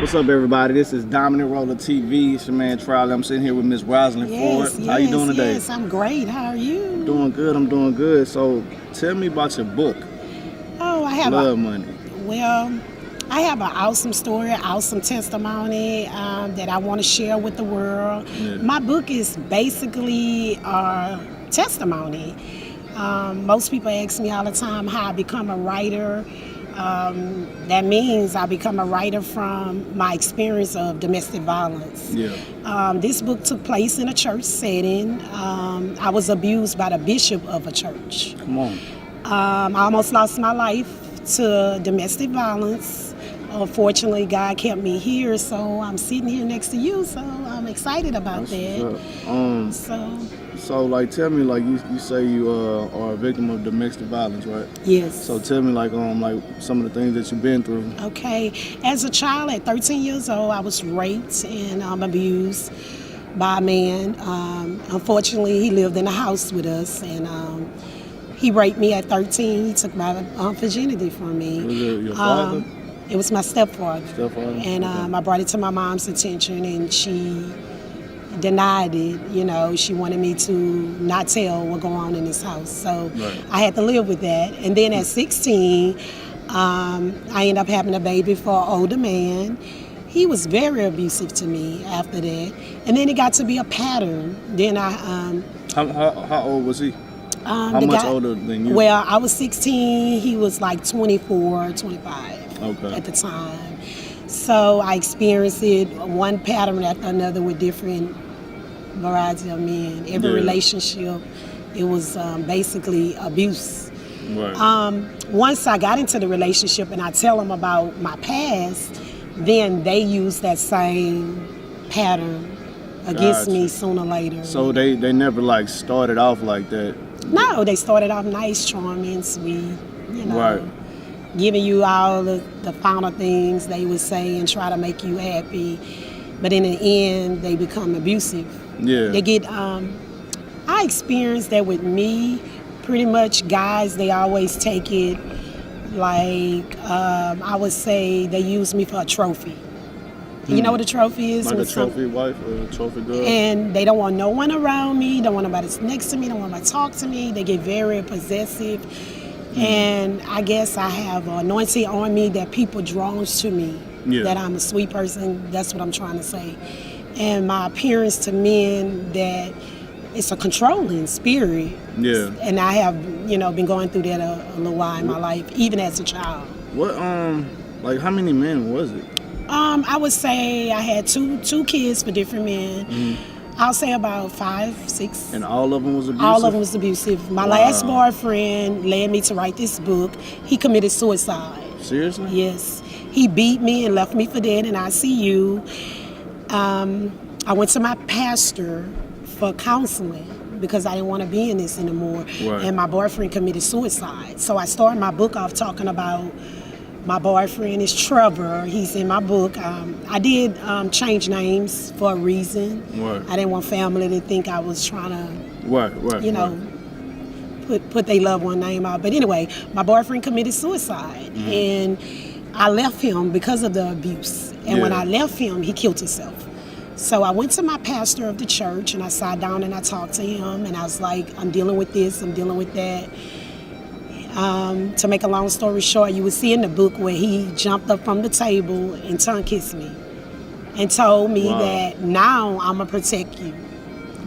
What's up, everybody? This is Dominant Roller TV. It's your man, Charlie. I'm sitting here with Miss Rosalind Ford. How you doing today? Yes, I'm great. How are you? I'm doing good. So, tell me about your book. Oh, I have Love Money. Well, I have an awesome story, awesome testimony that I want to share with the world. Yeah. My book is basically testimony. Most people ask me all the time how I become a writer. That means I become a writer from my experience of domestic violence. Yeah. This book took place in a church setting. I was abused by the bishop of a church. Come on. I almost lost my life to domestic violence. Unfortunately, God kept me here, so I'm sitting here next to you, so I'm excited about that. So, like, tell me, like, you say you are a victim of domestic violence, right? Yes. So tell me, like some of the things that you've been through. Okay. As a child, at 13 years old, I was raped and abused by a man. Unfortunately, he lived in a house with us, and he raped me at 13. He took my virginity from me. Was it your father? It was my stepfather. And Okay. I brought it to my mom's attention, and she denied it. You know, she wanted me to not tell what going on in this house. So Right. I had to live with that. And then at 16, I ended up having a baby for an older man. He was very abusive to me after that. And then it got to be a pattern. Then How old was he? How much older than you? Well, I was 16. He was like 24, 25 Okay. at the time. So I experienced it one pattern after another with different variety of men. Every Yeah. relationship, it was basically abuse. Right. Once I got into the relationship and I tell them about my past, then they use that same pattern against me Gotcha. sooner or later. So they never like started off like that. No, they started off nice, charming, sweet, you know. Right. Giving you all the final things they would say and try to make you happy. But in the end, they become abusive. Yeah. They get, I experienced that with me. Pretty much guys, they always take it like, I would say they use me for a trophy. You know what a trophy is? Like a When trophy wife or a trophy girl? and they don't want no one around me, don't want nobody next to me, don't want nobody to talk to me. They get very possessive. And I guess I have an anointing on me that people drawn to me, Yeah. that I'm a sweet person. That's what I'm trying to say. And my appearance to men, that it's a controlling spirit. Yeah. And I have, been going through that a little while in my life, even as a child. What like how many men was it? I would say I had two kids for different men. Mm-hmm. I'll say about 5, 6. And all of them was abusive? All of them was abusive. My last boyfriend led me to write this book. He committed suicide. Seriously? Yes. He beat me and left me for dead in ICU. I went to my pastor for counseling because I didn't want to be in this anymore. Right. And my boyfriend committed suicide. So I started my book off talking about my boyfriend is Trevor. He's in my book. I did change names for a reason. Right. I didn't want family to think I was trying to, Right. put their loved one name out. But anyway, my boyfriend committed suicide. And I left him because of the abuse. And when Yeah. I left him, he killed himself. So I went to my pastor of the church and I sat down and I talked to him. And I was like, I'm dealing with this, I'm dealing with that. To make a long story short, you would see in the book where he jumped up from the table and tongue kissed me and told me that now I'm going to protect you.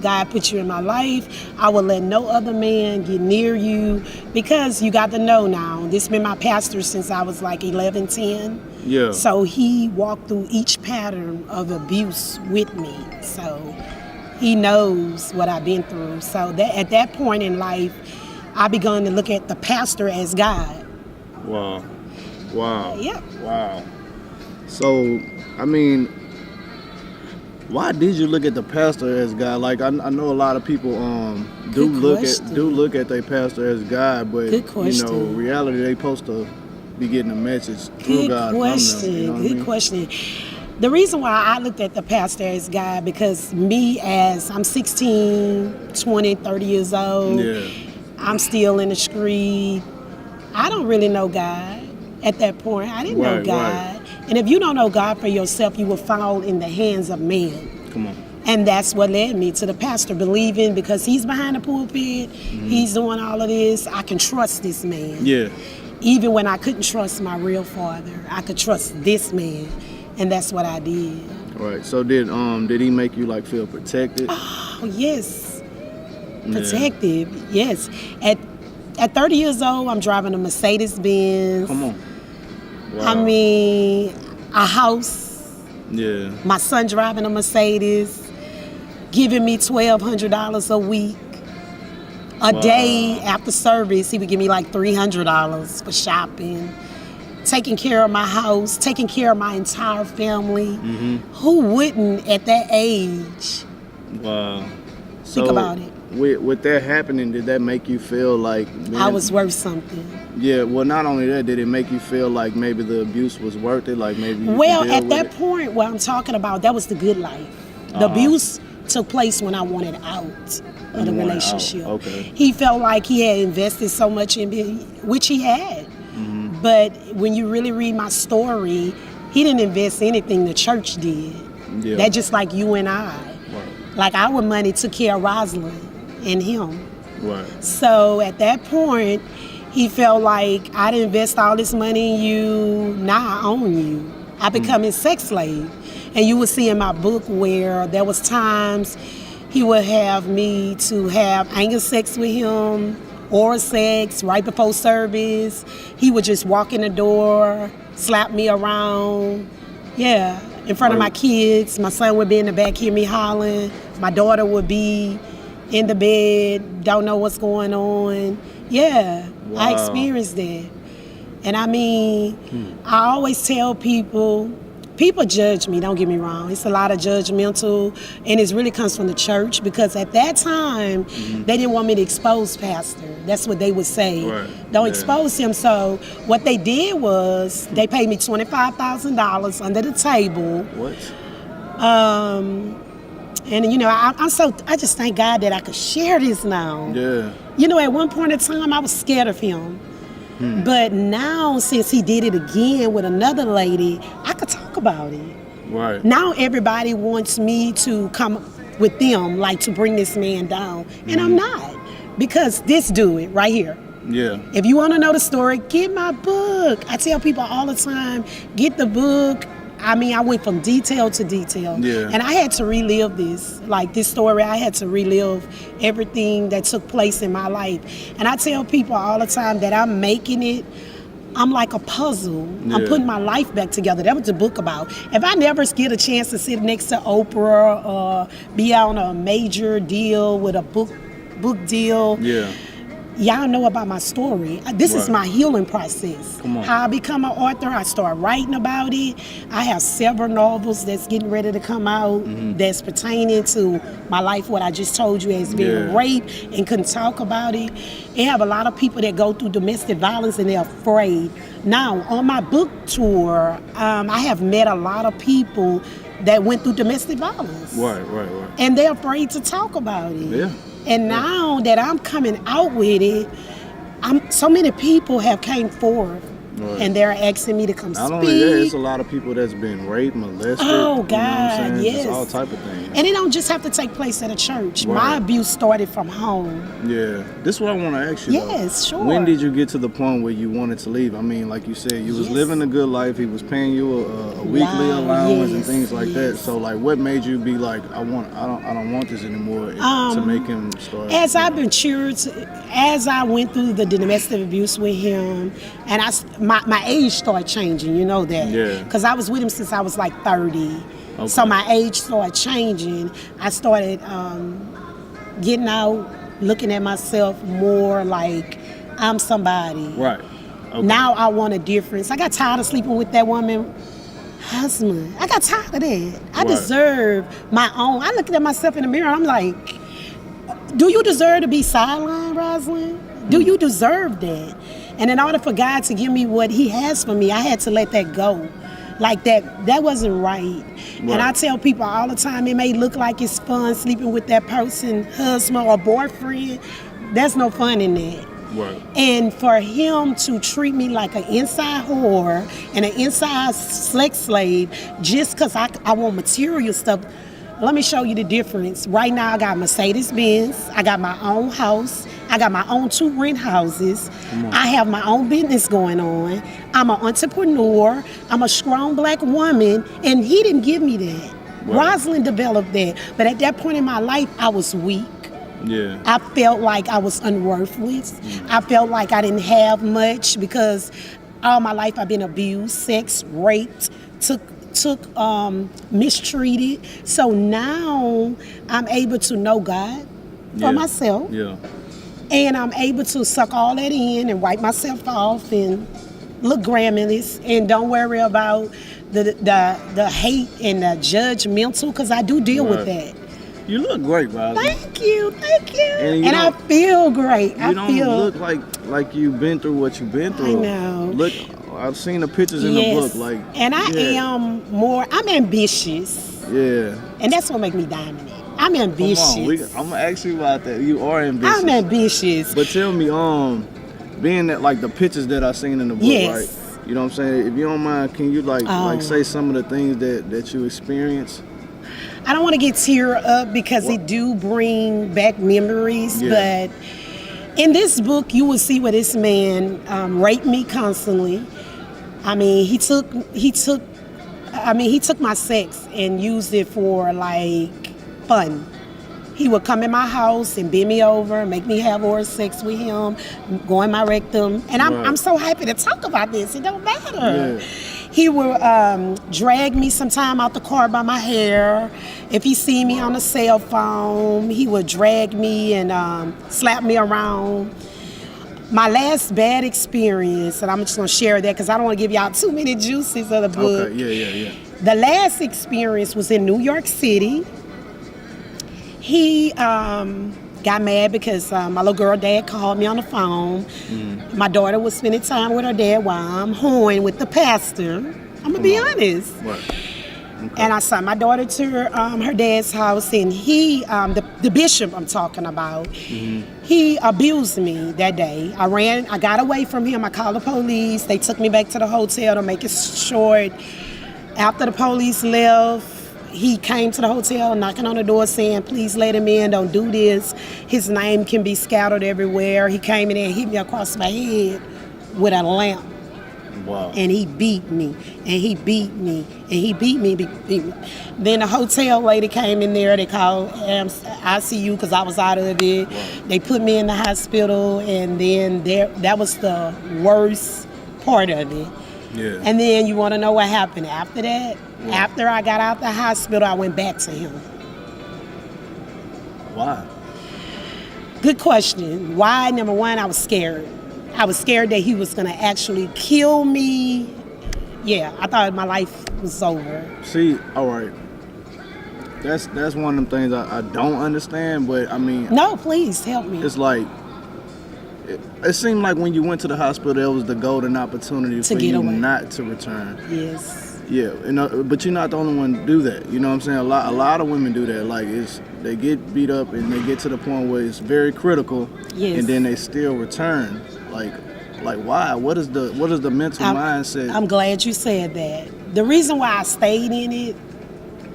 God put you in my life. I will let no other man get near you because you got to know now. This has been my pastor since I was like 11, 10. Yeah. So he walked through each pattern of abuse with me. So he knows what I've been through. So that at that point in life, I began to look at the pastor as God. Wow. Yep. Wow. So, I mean, why did you look at the pastor as God? Like, I know a lot of people do look at their pastor as God, but Good question. reality they supposed to be getting a message through Good God question. from them. You know what I mean? Question. The reason why I looked at the pastor as God, because me as I'm 16, 20, 30 years old, Yeah. I'm still in the street. I don't really know God at that point. I didn't know Right, God. And if you don't know God for yourself, you will fall in the hands of man. Come on. And that's what led me to the pastor, believing because he's behind the pulpit, he's doing all of this, I can trust this man. Yeah. Even when I couldn't trust my real father, I could trust this man. And that's what I did. Right. So did he make you like feel protected? Oh, yes. Protected, yes. At 30 years old, I'm driving a Mercedes-Benz. Come on. Wow. I mean, a house. Yeah. My son driving a Mercedes, giving me $1,200 a week. A day after service, he would give me like $300 for shopping. Taking care of my house, taking care of my entire family. Who wouldn't at that age? Wow. Think about it. With that happening, did that make you feel like... I was worth something. Yeah, well, not only that, did it make you feel like maybe the abuse was worth it? Like maybe you Well, could deal at with that it? point, what I'm talking about, that was the good life. The abuse took place when I wanted out of the relationship. Okay. He felt like he had invested so much in me, which he had. But when you really read my story, he didn't invest anything, the church did. Yeah. That just like you and I. Right. Like our money took care of Rosalind and him. Right. So at that point, he felt like I'd invest all this money in you, now I own you. I become his sex slave. And you will see in my book where there was times he would have me to have anger sex with him, oral sex right before service. He would just walk in the door, slap me around. Yeah, in front of my kids. My son would be in the back, hear me hollering. My daughter would be in the bed, don't know what's going on. Yeah, I experienced that. And I mean, I always tell people judge me, don't get me wrong. It's a lot of judgmental, and it really comes from the church because at that time, they didn't want me to expose Pastor. That's what they would say. Right. Don't expose him. So what they did was they paid me $25,000 under the table. What? And you know, I just thank God that I could share this now. Yeah. You know, at one point in time, I was scared of him. But now, since he did it again with another lady, I could talk about it. Right. Now everybody wants me to come with them, like to bring this man down. And I'm not. Because this dude right here. Yeah. If you want to know the story, get my book. I tell people all the time, get the book. I mean, I went from detail to detail. Yeah. And I had to relive this. Like this story, I had to relive everything that took place in my life. And I tell people all the time that I'm making it, I'm like a puzzle. Yeah. I'm putting my life back together. That was the book about. If I never get a chance to sit next to Oprah or be on a major deal with a book deal, Yeah. y'all know about my story. This is my healing process. Come on. How I become an author, I start writing about it. I have several novels that's getting ready to come out that's pertaining to my life, what I just told you as being raped and couldn't talk about it. They have a lot of people that go through domestic violence and they're afraid. Now, on my book tour, I have met a lot of people that went through domestic violence. Right. And they're afraid to talk about it. Yeah. And now that I'm coming out with it, so many people have came forward. Right. And they're asking me to come Not speak. only that, it's a lot of people that's been raped, molested. Oh, you know what I'm God, saying? yes. Just all type of things. And it don't just have to take place at a church. Right. My abuse started from home. Yeah. This is what I want to ask you. Yes, though. sure. When did you get to the point where you wanted to leave? I mean, like you said, you was living a good life. He was paying you a weekly allowance and things like that. So, like, what made you be like, I don't want this anymore to make him start? As I matured, as I went through the domestic abuse with him, and my age started changing, you know that. Yeah. Because I was with him since I was like 30. Okay. So my age started changing. I started getting out, looking at myself more like I'm somebody. Right. Okay. Now I want a difference. I got tired of sleeping with that woman husband. I got tired of that. I deserve my own. I looked at myself in the mirror and I'm like, do you deserve to be sidelined, Rosalind? Do you deserve that? And in order for God to give me what he has for me, I had to let that go. Like that wasn't right. And I tell people all the time, it may look like it's fun sleeping with that person, husband or boyfriend. There's no fun in that. Right. And for him to treat me like an inside whore and an inside sex slave just because I want material stuff, let me show you the difference. Right now, I got Mercedes-Benz. I got my own house. I got my own 2 rent houses. I have my own business going on. I'm an entrepreneur. I'm a strong black woman. And he didn't give me that. Right. Rosalind developed that. But at that point in my life, I was weak. Yeah. I felt like I was unworthless. I felt like I didn't have much because all my life I've been abused, sex, raped, mistreated. So now I'm able to know God for myself. Yeah. And I'm able to suck all that in and wipe myself off and look glamorous and don't worry about the hate and the judgmental, because I do deal with that. You look great, Rosalind. Thank you. And I feel great. You don't look like you've been through what you've been through. I know. Look, I've seen the pictures in the book. And I'm ambitious. Yeah. And that's what makes me dominant. I'm ambitious. Come on, I'm gonna ask you about that. You are ambitious. I'm ambitious. But tell me, being that like the pictures that I seen in the book, right? You know what I'm saying? If you don't mind, can you like say some of the things that you experienced? I don't want to get tear up because it do bring back memories, but in this book you will see where this man raped me constantly. I mean, he took my sex and used it for like fun. He would come in my house and bend me over, make me have oral sex with him, go in my rectum, and I'm so happy to talk about this. It don't matter. Yeah. He would drag me sometime out the car by my hair. If he see me on a cell phone, he would drag me and slap me around. My last bad experience, and I'm just going to share that because I don't want to give y'all too many juices of the book. Okay, yeah. The last experience was in New York City. He got mad because my little girl dad called me on the phone. My daughter was spending time with her dad while I'm hoeing with the pastor. I'm gonna be honest. Right. Okay. And I saw my daughter to her dad's house, and he, the bishop I'm talking about, he abused me that day. I got away from him. I called the police. They took me back to the hotel. To make it short, after the police left, he came to the hotel knocking on the door saying, please let him in, don't do this. His name can be scattered everywhere. He came in and hit me across my head with a lamp. Wow. And he beat me, and he beat me, and he beat me. Then the hotel lady came in there. They called ICU because I was out of it. Wow. They put me in the hospital, and then that was the worst part of it. Yeah. And then you want to know what happened after that? Wow. After I got out the hospital, I went back to him. Why? Good question. Why? Number one, I was scared. I was scared that he was going to actually kill me. Yeah, I thought my life was over. See, all right. That's one of them things I don't understand, but I mean... No, please, help me. It's like... It seemed like when you went to the hospital, it was the golden opportunity for you not to return. Yes. Yeah, but you're not the only one to do that. You know what I'm saying? A lot of women do that. Like they get beat up and they get to the point where it's very critical, and then they still return. Like why? What is the mental mindset? I'm glad you said that. The reason why I stayed in it,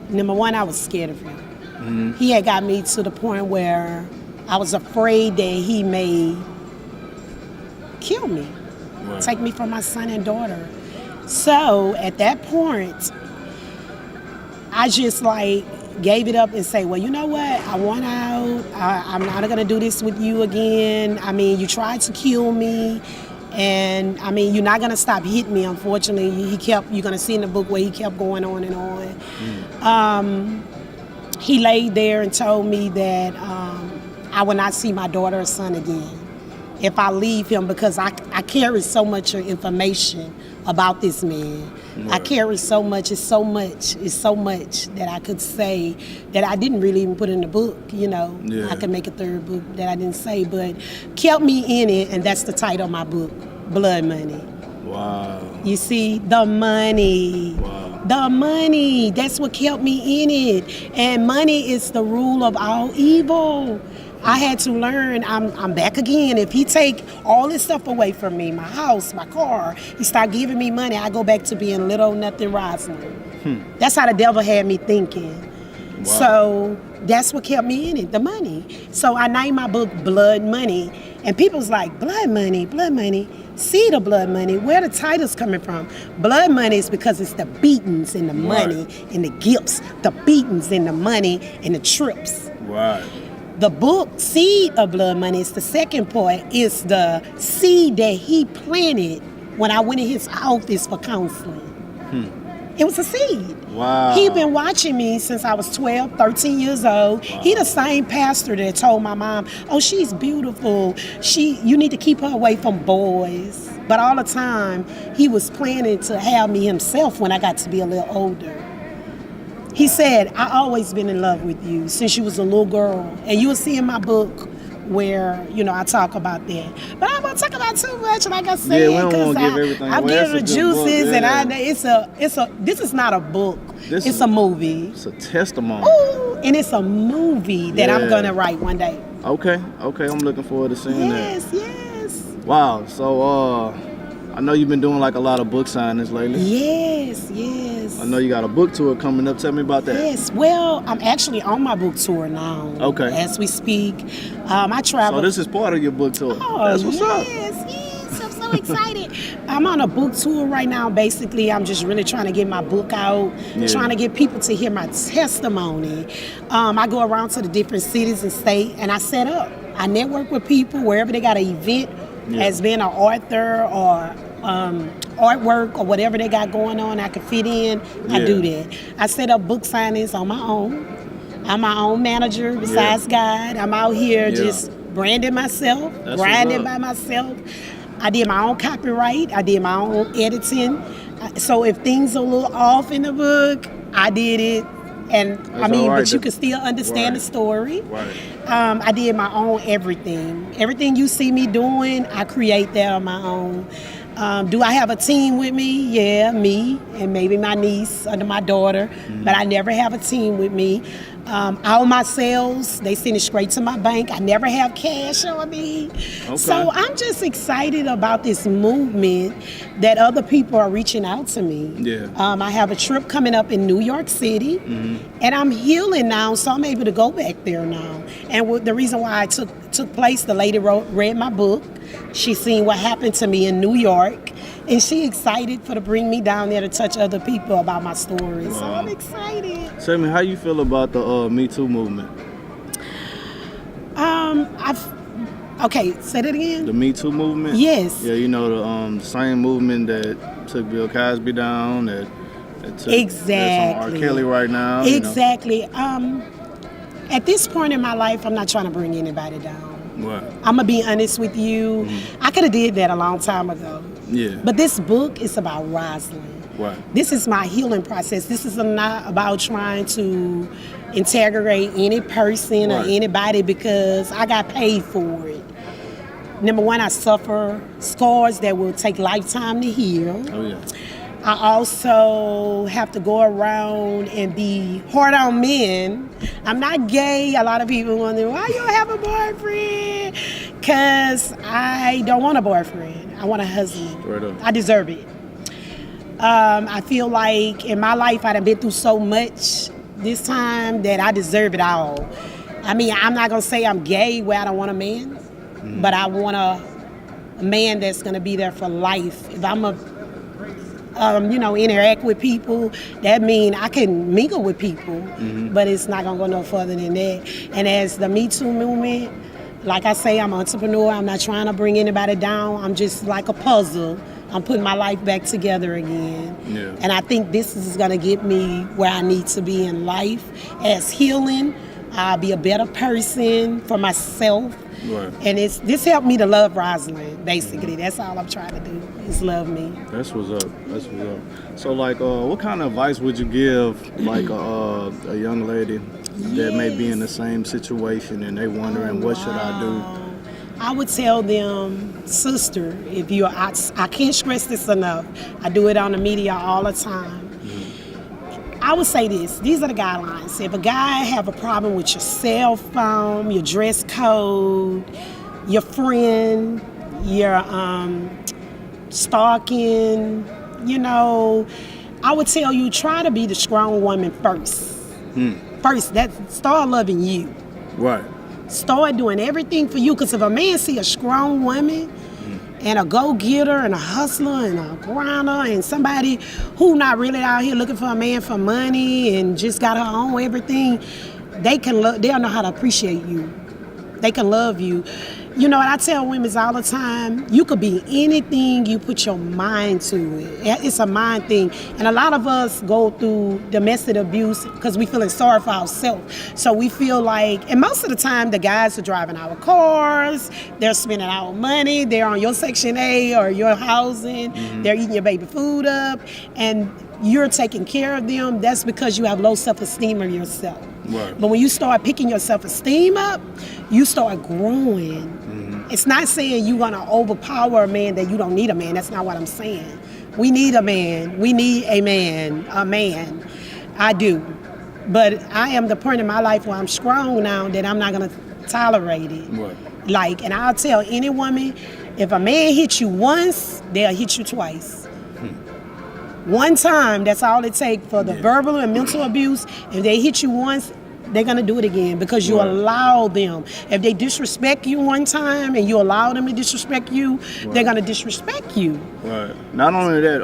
number one, I was scared of him. He had got me to the point where I was afraid that he may kill me, take me from my son and daughter. So at that point, I just gave it up and say, well, you know what? I want out. I'm not gonna do this with you again. I mean, you tried to kill me, and I mean, you're not gonna stop hitting me. Unfortunately, you're gonna see in the book where he kept going on and on. He laid there and told me that I will not see my daughter or son again if I leave him, because I carry so much information about this man. I carry so much. It's so much that I could say that I didn't really even put in the book, you know. I could make a third book that I didn't say, but kept me in it, and that's the title of my book, Blood Money. Wow. You see, the money. Wow. The money, that's what kept me in it. And money is the rule of all evil. I had to learn. I'm back again. If he take all this stuff away from me, my house, my car, he start giving me money, I go back to being little nothing Rosalind. That's how the devil had me thinking. Wow. So that's what kept me in it, the money. So I named my book Blood Money. And people's like, blood money, blood money. See the blood money. Where the title's coming from? Blood money is because it's the beatings and the money and the gifts. The beatings and the money and the trips. Right. The book, Seed of Blood Money, is the second part. Is the seed that he planted when I went in his office for counseling. It was a seed. Wow. He been watching me since I was 12, 13 years old. Wow. He the same pastor that told my mom, oh, she's beautiful. You need to keep her away from boys. But all the time, he was planning to have me himself when I got to be a little older. He said, I always been in love with you since you was a little girl. And you'll see in my book where, I talk about that. But I won't talk about too much, like I said, because I'm giving the juices, and this is not a book. It's a movie. It's a testimony. Ooh, and it's a movie that I'm gonna write one day. Okay, I'm looking forward to seeing that. Yes. Wow. So, I know you've been doing like a lot of book signings lately. Yes. I know you got a book tour coming up. Tell me about that. Yes. Well, I'm actually on my book tour now. Okay. As we speak, I travel. So this is part of your book tour. Oh, that's what's up. Yes. I'm so excited. I'm on a book tour right now. Basically, I'm just really trying to get my book out, trying to get people to hear my testimony. I go around to the different cities and states, and I set up. I network with people wherever they got an event. As being an author or artwork or whatever they got going on, I can fit in. I do that. I set up book signings on my own. I'm my own manager besides God. I'm out here just branding myself, grinding by myself. I did my own copyright. I did my own editing. So if things are a little off in the book, I did it. And but you can still understand the story. Right. I did my own everything. Everything you see me doing, I create that on my own. Do I have a team with me? Yeah, me and maybe my niece or my daughter. But I never have a team with me. All my sales, they send it straight to my bank. I never have cash on me. Okay. So I'm just excited about this movement that other people are reaching out to me. Yeah. I have a trip coming up in New York City, and I'm healing now, so I'm able to go back there now. And the reason why I took place, the lady read my book. She seen what happened to me in New York, and she excited to bring me down there to touch other people about my story. Wow. So I'm excited. Tell me, how you feel about the Me Too movement? Okay, say that again. The Me Too movement? Yes. Yeah, the same movement that took Bill Cosby down, that took that's on R. Kelly right now. Exactly. At this point in my life, I'm not trying to bring anybody down. Right. I'm gonna be honest with you. I could have did that a long time ago. Yeah. But this book is about Rosalind. Right. This is my healing process. This is not about trying to integrate any person or anybody because I got paid for it. Number one, I suffer scars that will take lifetime to heal. Oh yeah. I also have to go around and be hard on men. I'm not gay. A lot of people wonder, why you don't have a boyfriend? Because I don't want a boyfriend. I want a husband. Right up. I deserve it. I feel like in my life I've been through so much this time that I deserve it all. I mean, I'm not going to say I'm gay where I don't want a man, but I want a man that's going to be there for life. If I'm interact with people, that means I can mingle with people, but it's not going to go no further than that. And as the Me Too movement, like I say, I'm an entrepreneur. I'm not trying to bring anybody down. I'm just like a puzzle. I'm putting my life back together again. Yeah. And I think this is going to get me where I need to be in life. As healing, I'll be a better person for myself. Right. And this helped me to love Rosalind, basically. That's all I'm trying to do, is love me. That's what's up. So, what kind of advice would you give, a young lady that may be in the same situation and they wondering, what should I do? I would tell them, sister, I can't stress this enough. I do it on the media all the time. I I would say this. These are the guidelines. If a guy have a problem with your cell phone, your dress code, your friend, your stalking, I would tell you, try to be the strong woman first. First, start loving you. Right. Start doing everything for you. Because if a man see a strong woman and a go-getter and a hustler and a grinder and somebody who not really out here looking for a man for money and just got her own everything, they'll know how to appreciate you. They can love you. You know what I tell women all the time? You could be anything you put your mind to it. It's a mind thing. And a lot of us go through domestic abuse because we feeling sorry for ourselves. So we feel like, and most of the time the guys are driving our cars, they're spending our money, they're on your Section 8 or your housing, they're eating your baby food up, and you're taking care of them. That's because you have low self-esteem of yourself. Right. But when you start picking your self-esteem up, you start growing. It's not saying you're going to overpower a man that you don't need a man. That's not what I'm saying. We need a man. We need a man. I do. But I am the point in my life where I'm strong now that I'm not going to tolerate it. Right. And I'll tell any woman, if a man hits you once, they'll hit you twice. One time, that's all it takes for the verbal and mental abuse. If they hit you once, they're going to do it again because you allow them. If they disrespect you one time and you allow them to disrespect you, they're going to disrespect you. Right. Not only that,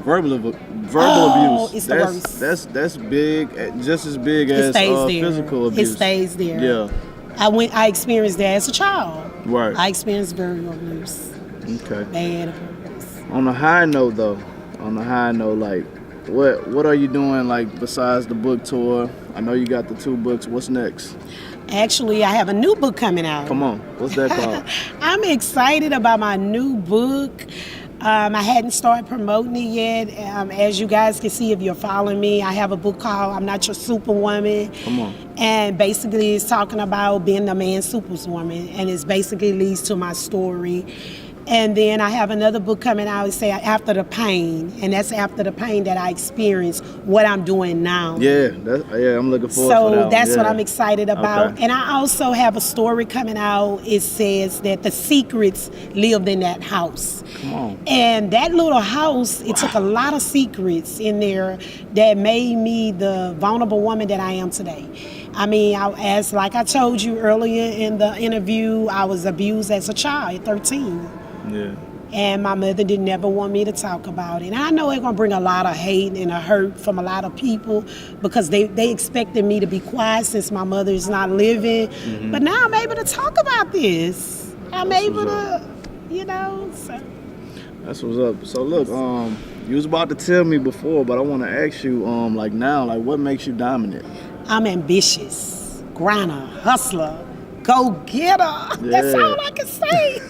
verbal abuse. It's the worst. That's big, just as big as physical abuse. It stays there. Yeah. I experienced that as a child. Right. I experienced verbal abuse. Okay. Bad abuse. On a high note, like, what are you doing, like, besides the book tour? I know you got the 2 books. What's next? Actually, I have a new book coming out. Come on. What's that called? I'm excited about my new book. I hadn't started promoting it yet. As you guys can see if you're following me, I have a book called I'm Not Your Superwoman. Come on. And basically it's talking about being the man's superwoman. And it basically leads to my story. And then I have another book coming out, it say After the Pain, and that's after the pain that I experienced, what I'm doing now. Yeah, I'm looking forward to that. So that's what I'm excited about. Okay. And I also have a story coming out. It says that the secrets lived in that house. Come on. And that little house, it took a lot of secrets in there that made me the vulnerable woman that I am today. I mean, like I told you earlier in the interview, I was abused as a child at 13. Yeah. And my mother didn't ever want me to talk about it. And I know it's going to bring a lot of hate and a hurt from a lot of people because they expected me to be quiet since my mother is not living. But now I'm able to talk about this. I'm able to, so. That's what's up. So look, you was about to tell me before, but I want to ask you, what makes you dominant? I'm ambitious, grinder, hustler, go-getter. Yeah. That's all I can say.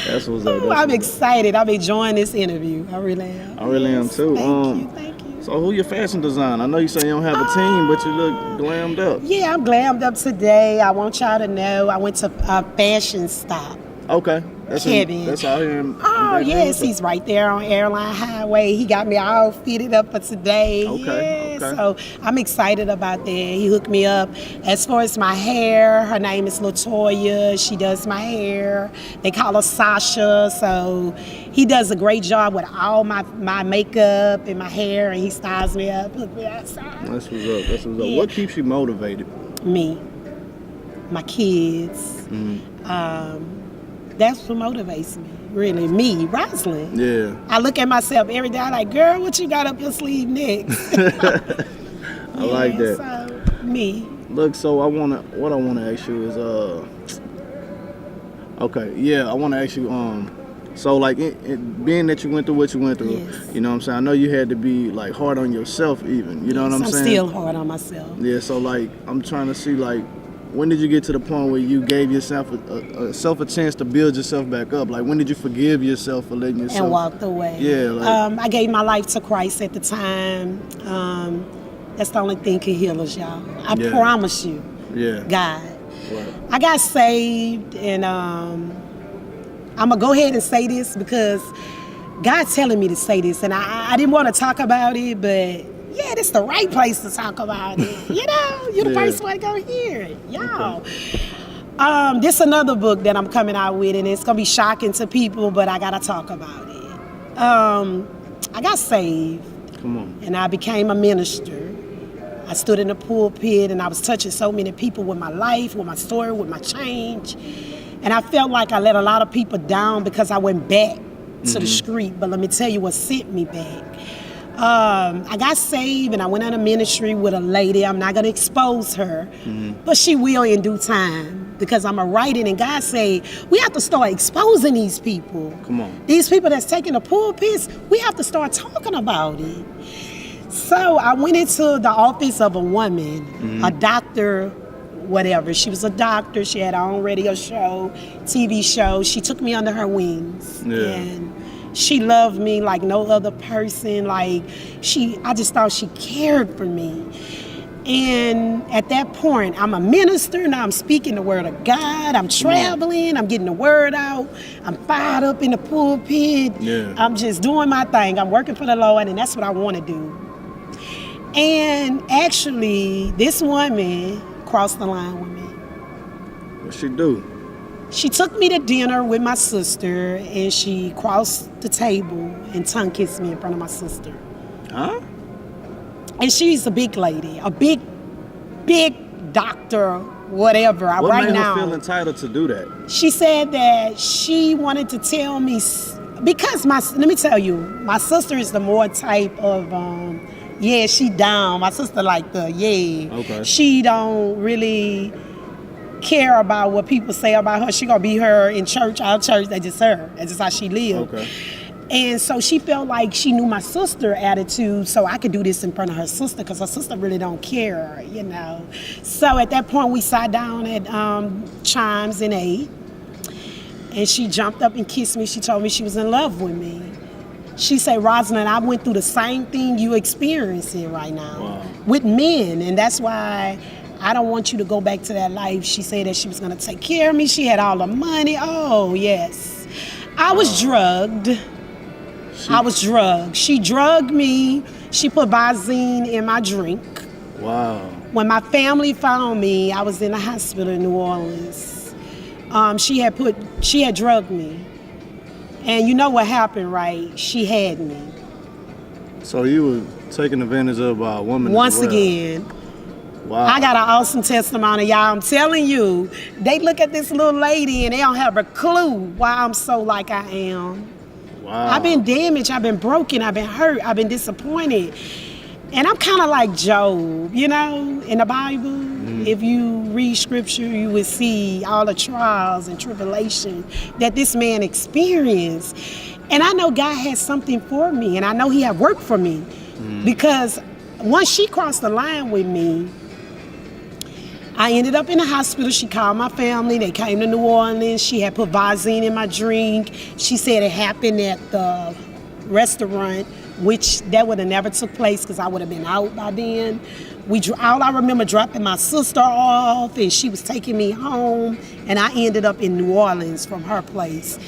That's what's up. I'm excited. I'm enjoying this interview. I really am. I really am too. Thank you. So who your fashion designer? I know you say you don't have a team, but you look glammed up. Yeah, I'm glammed up today. I want y'all to know I went to a fashion stop. Okay. Kevin. That's out here in yes, he's right there on Airline Highway. He got me all fitted up for today. Okay. So I'm excited about that. He hooked me up. As far as my hair, her name is LaToya. She does my hair. They call her Sasha. So he does a great job with all my makeup and my hair, and he styles me up, hook me outside. That's what's up. Yeah. What keeps you motivated? Me, my kids. That's what motivates me, really. Me, Rosalind. Yeah. I look at myself every day, I'm like, girl, what you got up your sleeve next? I like that. So, me. Look, so what I wanna ask you is I wanna ask you so like being that you went through what you went through, Yes. you know what I'm saying? I know you had to be like hard on yourself even, you know what I'm saying? I'm still hard on myself. Yeah, so like I'm trying to see like when did you get to the point where you gave yourself a chance to build yourself back up? Like when did you forgive yourself for letting yourself And walked away. Yeah, like, I gave my life to Christ at the time. That's the only thing can heal us, y'all. I promise you. Yeah. God. Right. I got saved, and I'm gonna go ahead and say this because God's telling me to say this, and I didn't want to talk about it, but yeah, this the right place to talk about it. You know, you're the first one to go hear it, y'all. Okay. This another book that I'm coming out with, and it's gonna be shocking to people, but I gotta talk about it. I got saved. Come on. And I became a minister. I stood in the pulpit, and I was touching so many people with my life, with my story, with my change. And I felt like I let a lot of people down because I went back to the street. But let me tell you what sent me back. I got saved, and I went on a ministry with a lady. I'm not going to expose her, but she will in due time, because I'm a writing, and God said, we have to start exposing these people. Come on. These people that's taking the pulpits, we have to start talking about it. So I went into the office of a woman, a doctor, whatever. She was a doctor. She had her own radio show, TV show. She took me under her wings. Yeah. And she loved me like no other person. Like I just thought she cared for me. And at that point, I'm a minister, now I'm speaking the word of God, I'm traveling, I'm getting the word out, I'm fired up in the pulpit, I'm just doing my thing, I'm working for the Lord, and that's what I want to do. And actually, this woman crossed the line with me. What'd she do? She took me to dinner with my sister, and she crossed the table and tongue kissed me in front of my sister. Huh? And she's a big lady, a big doctor, whatever. What right made now, her feel entitled to do that? She said that she wanted to tell me, because let me tell you, my sister is the more type of, she down. My sister like Okay. She don't really care about what people say about her. She gonna be her in church, our church, that's just her. That's just how she live. Okay. And so she felt like she knew my sister attitude, so I could do this in front of her sister, because her sister really don't care, you know. So at that point, we sat down at Chimes and ate, and she jumped up and kissed me. She told me she was in love with me. She said, Rosalind, I went through the same thing you experiencing right now with men, and that's why I don't want you to go back to that life. She said that she was going to take care of me. She had all the money. Oh, yes. I was drugged. She drugged me. She put Visine in my drink. Wow. When my family found me, I was in a hospital in New Orleans. She had drugged me. And you know what happened, right? She had me. So you were taken advantage of by a woman once again. Wow. I got an awesome testimony, y'all. I'm telling you, they look at this little lady and they don't have a clue why I'm so like I am. Wow. I've been damaged, I've been broken, I've been hurt, I've been disappointed. And I'm kind of like Job, you know, in the Bible. If you read scripture, you would see all the trials and tribulation that this man experienced. And I know God has something for me, and I know he had work for me. Because once she crossed the line with me, I ended up in the hospital. She called my family. They came to New Orleans. She had put Visine in my drink. She said it happened at the restaurant, which that would have never took place because I would have been out by then. All I remember dropping my sister off, and she was taking me home, and I ended up in New Orleans from her place.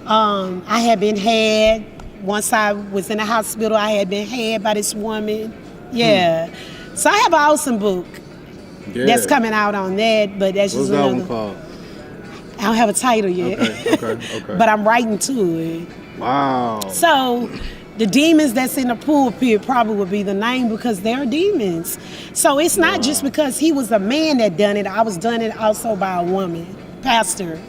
I had been had. Once I was in the hospital, I had been had by this woman. Yeah. So I have an awesome book. Yeah. That's coming out on that, but that's What's just that another. one called? I don't have a title yet. Okay. But I'm writing to it. Wow. So the demons that's in the pulpit probably would be the name, because they're demons. So it's not just because he was a man that done it. I was done it also by a woman, pastor.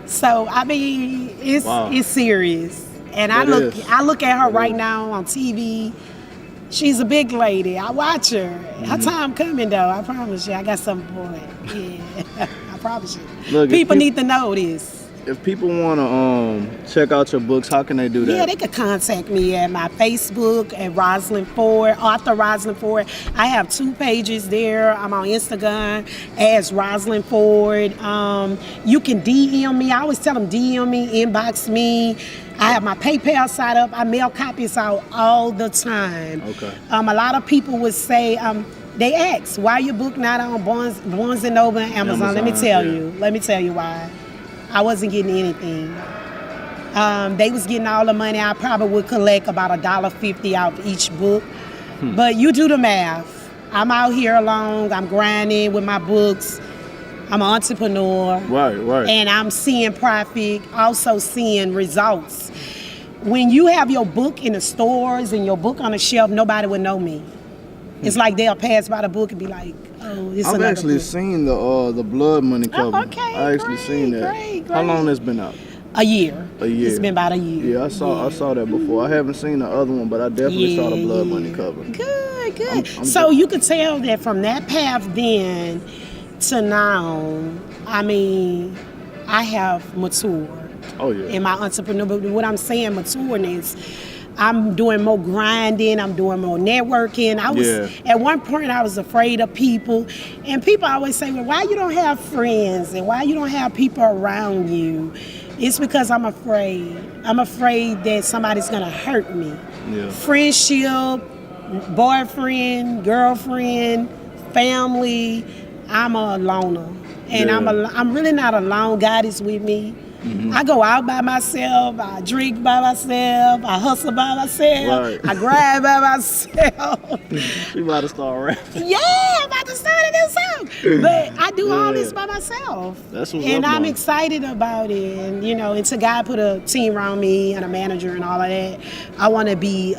So I mean, it's serious. And I look at her right now on TV. She's a big lady. I watch her. Her time coming, though. I promise you. I got something for it. Yeah, I promise you. Look, people need to know this. If people want to check out your books, how can they do that? Yeah, they could contact me at my Facebook at Rosalind Ford, author Rosalind Ford. I have 2 pages there. I'm on Instagram as Rosalind Ford. You can DM me. I always tell them DM me, inbox me. I have my PayPal site up. I mail copies out all the time. Okay. A lot of people would say, they ask, why your book not on Barnes & Noble and Amazon? Let me tell you why. I wasn't getting anything. They was getting all the money. I probably would collect about $1.50 out of each book. But you do the math. I'm out here alone. I'm grinding with my books. I'm an entrepreneur. Right. And I'm seeing profit, also seeing results. When you have your book in the stores and your book on the shelf, nobody would know me. It's like they'll pass by the book and be like, oh, it's I've another actually book. seen the Blood Money cover. Oh, okay, I actually seen that. great. How long has been out? A year. A year. It's been about a year. Yeah, I saw that before. I haven't seen the other one, but I definitely saw the Blood Money cover. Good. So you could tell that from that path then to now, I mean, I have matured. Oh yeah. In my entrepreneur, but what I'm saying, matureness, I'm doing more grinding, I'm doing more networking. At one point I was afraid of people, and people always say, well, why you don't have friends and why you don't have people around you? It's because I'm afraid. I'm afraid that somebody's gonna hurt me. Yeah. Friendship, boyfriend, girlfriend, family, I'm a loner. And I'm really not alone. God is with me. Mm-hmm. I go out by myself, I drink by myself, I hustle by myself, right. I grind by myself. You about to start rapping. Yeah, I'm about to start a new song. But I do all this by myself. That's what's and up, I'm man. excited about it. And until God put a team around me and a manager and all of that, I want to be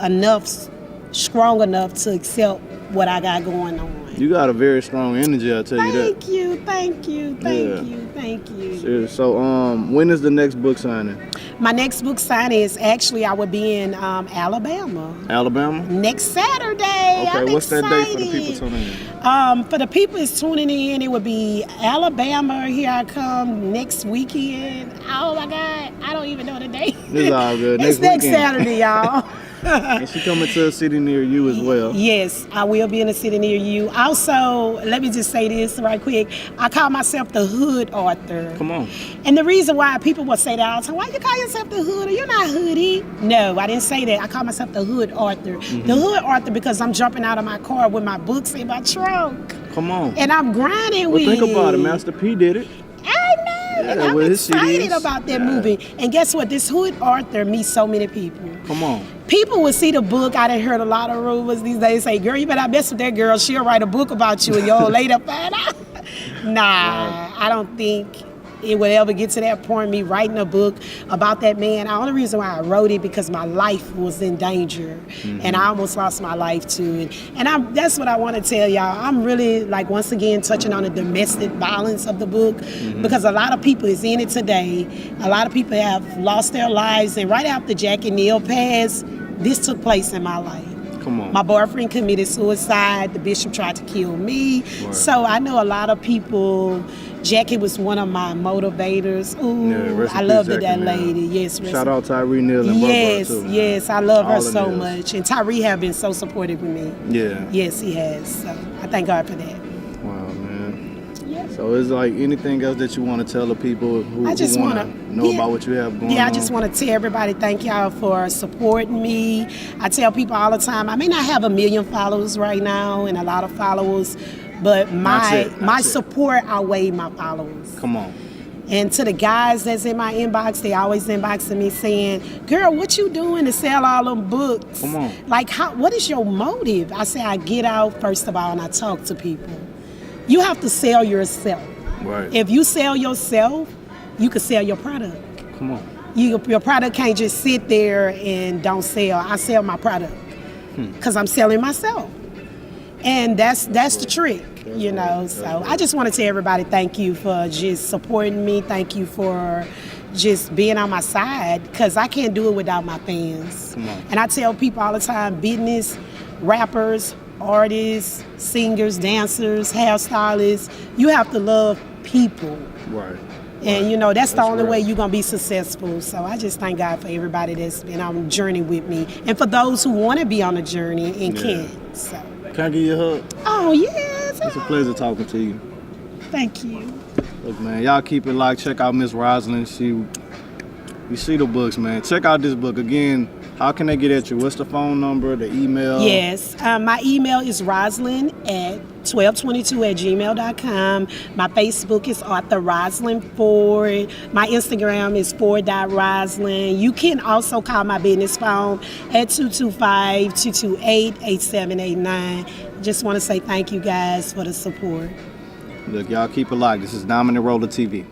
strong enough to accept what I got going on. You got a very strong energy, I'll tell you that. Thank you. So, when is the next book signing? My next book signing is actually, I will be in Alabama. Alabama? Next Saturday. Okay, what's that date for the people tuning in? For the people that's tuning in, it would be Alabama. Here I come next weekend. Oh my God, I don't even know the date. It's all good. It's next Saturday, y'all. And she coming to a city near you as well. Yes, I will be in a city near you. Also, let me just say this right quick. I call myself the hood author. Come on. And the reason why people will say that all the time, why you call yourself the hood? You're not hoodie. No, I didn't say that. I call myself the hood author. Mm-hmm. The hood author because I'm jumping out of my car with my books in my trunk. Come on. And I'm grinding with it. Well, think about it. Master P did it. I know. And I'm excited about that movie. And guess what? This hood author meets so many people. Come on. People would see the book. I done heard a lot of rumors these days say, girl, you better not mess with that girl. She'll write a book about you and you'll later find out. Nah, I don't think it would ever get to that point, me writing a book about that man. The only reason why I wrote it because my life was in danger. Mm-hmm. And I almost lost my life too. And that's what I want to tell y'all. I'm really, once again, touching on the domestic violence of the book because a lot of people is in it today. A lot of people have lost their lives. And right after Jack and Neil passed, this took place in my life. Come on. My boyfriend committed suicide. The bishop tried to kill me. Right. So I know a lot of people. Jackie was one of my motivators. Ooh, I loved that lady. Yes. Shout out Tyree Neal and Yes, too. Yes, I love her so much. And Tyree have been so supportive with me. Yeah. Yes, he has. So I thank God for that. Wow, man. Yeah. So is anything else that you want to tell the people who want to know about what you have going on? Yeah, I just want to tell everybody thank y'all for supporting me. I tell people all the time, I may not have 1 million followers right now and a lot of followers, but my support outweigh my followers. Come on. And to the guys that's in my inbox, they always inboxing me saying, girl, what you doing to sell all them books? Come on. What is your motive? I say I get out, first of all, and I talk to people. You have to sell yourself. Right. If you sell yourself, you can sell your product. Come on. Your product can't just sit there and don't sell. I sell my product because I'm selling myself. And that's the trick, So I just want to tell everybody thank you for just supporting me. Thank you for just being on my side because I can't do it without my fans. Come on. And I tell people all the time, business, rappers, artists, singers, dancers, hairstylists, you have to love people. Right. And that's the only way you're going to be successful. So I just thank God for everybody that's been on the journey with me. And for those who want to be on the journey and can't. So. Can I give you a hug? Oh, yes. It's a pleasure talking to you. Thank you. Look, man, y'all keep it locked. Check out Miss Rosalind. You see the books, man. Check out this book. Again, How can they get at you? What's the phone number, the email? Yes, my email is Rosalind at 1222@gmail.com. My Facebook is Author Rosalind Ford. My Instagram is Ford.Rosalind. You can also call my business phone at 225-228-8789. Just want to say thank you guys for the support. Look, y'all keep it locked. This is Dominant Roller TV.